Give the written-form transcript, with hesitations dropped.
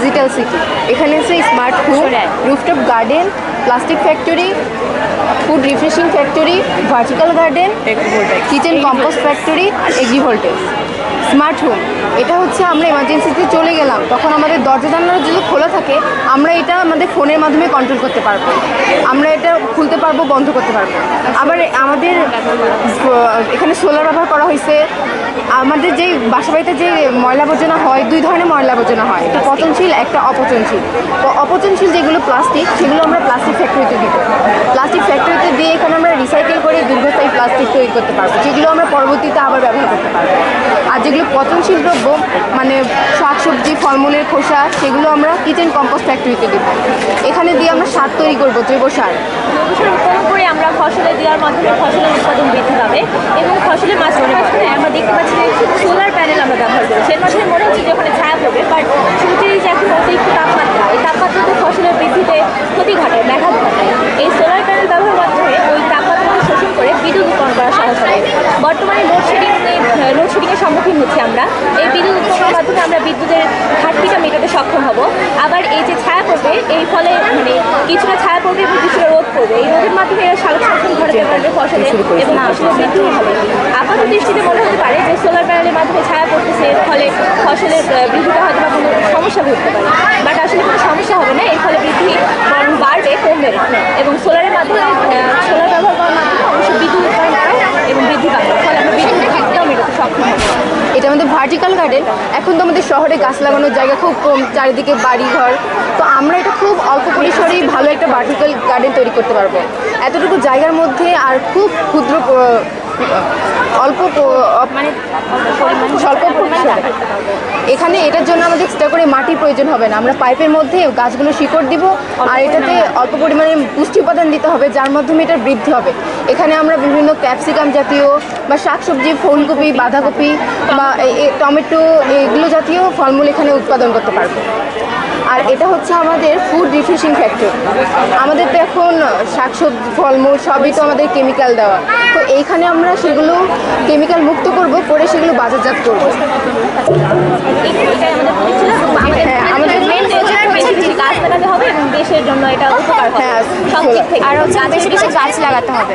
Digital city. এখানে আছে smart home, rooftop garden, plastic factory, food refreshing factory, vertical garden, kitchen compost factory আর এগ্রিভোল্টেজ। Smart home এটা হচ্ছে আমরা এমার্জেন্সিতে চলে গেলাম, তখন আমাদের দরজা জানালা যদি খোলা থাকে আমরা এটা আমাদের ফোনের মাধ্যমে কন্ট্রোল করতে পারবো, আমরা এটা খুলতে পারবো, বন্ধ করতে পারবো। আবার আমাদের এখানে সোলার ব্যবহার করা হয়েছে। আমাদের যে বাসাবাড়িতে যে ময়লা আবর্জনা হয়, দুই ধরনের ময়লা আবর্জনা হয়, একটা পচনশীল, একটা অপচনশীল। তো অপচনশীল যেগুলো প্লাস্টিক, সেগুলো আমরা প্লাস্টিক ফ্যাক্টরিতে দিব। প্লাস্টিক ফ্যাক্টরিতে দিয়ে এখানে আমরা রিসাইকেল করে দীর্ঘস্থায়ী প্লাস্টিক তৈরি করতে পারবো, যেগুলো আমরা পরবর্তীতে আবার ব্যবহার করতে পারবো। আর যেগুলো পচনশীল দ্রব্য মানে শাকসবজি, ফলমূলের খোসা, সেগুলো আমরা কিচেন কম্পোস্ট ফ্যাক্টরিতে দিব। এখানে দিয়ে আমরা সার তৈরি করবো, জৈব সার। উৎপাদন করে আমরা ফসলে দেওয়ার মাধ্যমে ফসলের উৎপাদন বৃদ্ধি পাবে এবং ফসলের মাছ মনে পাবে। আমরা দেখতে পাচ্ছি যে সোলার প্যানেল আমরা ব্যবহার করি, এর মাধ্যমে মনে হচ্ছে যে ওখানে ছায়া পড়বে, বাট সূর্যের যে এখন অতিরিক্ত তাপমাত্রা, এই তাপমাত্রাতে ফসলের বৃদ্ধিতে ক্ষতি ঘটায়, ব্যাঘাত ঘটায়। এই সোলার প্যানেল ব্যবহারের মাধ্যমে ওই তাপমাত্রাকে শোষণ করে বিদ্যুৎ উৎপন্ন করা সহজ হবে। বর্তমানে লোডশেডিংয়ের সম্মুখীন হচ্ছি আমরা। এই বিদ্যুৎ উৎপাদনের মাধ্যমে আমরা বিদ্যুতের ঘাটতিটা মেটাতে সক্ষম হব। আবার এই যে ছায়া পড়বে, এই ফলে মানে কিছুটা ছায়া পড়বে এবং কিছুটা রোদ পড়বে। এই রোদের মাধ্যমে এরা সালোক সংরক্ষণ ঘটাতে পারবে ফসলে এবং ফসলের বৃদ্ধিও হবে। আপাত দৃষ্টিতে মনে হতে পারে যে সোলার প্যানেলের মাধ্যমে ছায়া পড়তেছে, এর ফলে ফসলের বৃদ্ধিতে হয়তো বা কোনো সমস্যা ঘটতে পারে, বাট আসলে কোনো সমস্যা হবে না। এর ফলে বৃদ্ধি বরং বাড়বে, কমবে না। এবং সোলারের মাধ্যমে সোলার ব্যবহার করার মাধ্যমে অবশ্যই বিদ্যুৎ উৎপাদন করা এবং বৃদ্ধি পাবে, ফলে আমরা বিদ্যুৎ ঘাটতিটাও মেটাতে সক্ষম হব। এটা আমাদের ভার্টিক্যাল গার্ডেন। এখন তো আমাদের শহরে গাছ লাগানোর জায়গা খুব কম, চারিদিকে বাড়িঘর। তো আমরা এটা খুব অল্প পরিসরেই ভালো একটা ভার্টিক্যাল গার্ডেন তৈরি করতে পারবো। এতটুকু জায়গার মধ্যে আর খুব ক্ষুদ্র অল্প মানে স্বল্প পরিসরে। এখানে এটার জন্য আমাদের এক্সট্রা করে মাটির প্রয়োজন হবে না, আমরা পাইপের মধ্যে গাছগুলো শিকড় দিব, আর এটাতে অল্প পরিমাণে পুষ্টি উপাদান দিতে হবে, যার মাধ্যমে এটার বৃদ্ধি হবে। এখানে আমরা বিভিন্ন ক্যাপসিকাম জাতীয় বা শাকসবজি, ফুলকপি, বাঁধাকপি বা টমেটো, এগুলো জাতীয় ফলমূল এখানে উৎপাদন করতে পারবো। আর এটা হচ্ছে আমাদের ফুড রিফ্রেশিং ফ্যাক্টরি। আমাদের তো এখন শাকসবজি, ফলমূল সবই তো আমাদের কেমিক্যাল দেওয়া, তো এইখানে আমরা সেগুলো কেমিক্যাল মুক্ত করব, করে সেগুলো বাজারজাত করবো। হ্যাঁ, আমাদের মেন গাছ লাগাতে হবে এবং দেশের জন্য এটা উপকার হবে। হ্যাঁ, সব দিক থেকে আর হচ্ছে বেশি বেশি গাছ লাগাতে হবে।